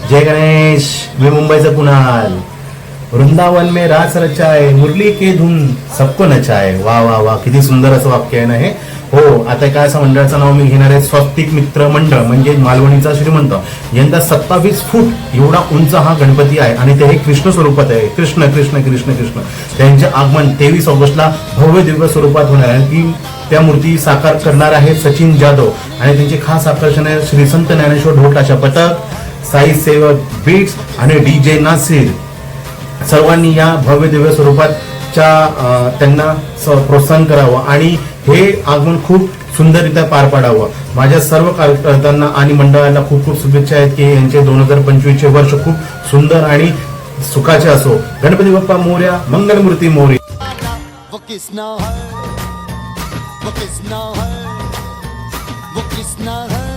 जय गणेश. मी मुंबईचा कुणाल. वृंदावन में रास रचाए, मुरली के धुन सबको नचाए. वा वा वा, किती सुंदर असं वाक्य आहे ना हे. हो, आता काय असं मंडळाचं नाव मी घेणार आहे, स्वस्तिक मित्र मंडळ, म्हणजे मालवणीचा श्रीमंत. यंदा 27 फूट एवढा उंच हा गणपती आहे आणि ते हे कृष्ण स्वरूपात आहे. कृष्ण कृष्ण कृष्ण कृष्ण. त्यांचे आगमन 23 ऑगस्टला भव्य दिव्य स्वरूपात होणार आहे. ती त्या मूर्ती साकार करणार आहे सचिन जाधव आणि त्यांचे खास आकर्षण आहे श्री संत ज्ञानेश्वर ढोटाशा पथक, साई सेवक बीट्स आणि DJ नासिर. सर्वांनी या भव्य दिव्य स्वरूपातच्या त्यांना प्रोत्साहन करावं आणि हे आगमन खूप सुंदररित्या पार पाडावं. माझ्या सर्व कार्यकर्त्यांना आणि मंडळाला खूप खूप शुभेच्छा आहेत की यांचे 2025 चे वर्ष खूप सुंदर आणि सुखाचे असो. गणपती बाप्पा मोरया, मंगलमूर्ती मोरया. वो किसना है, वो किसना है, वो किसना है.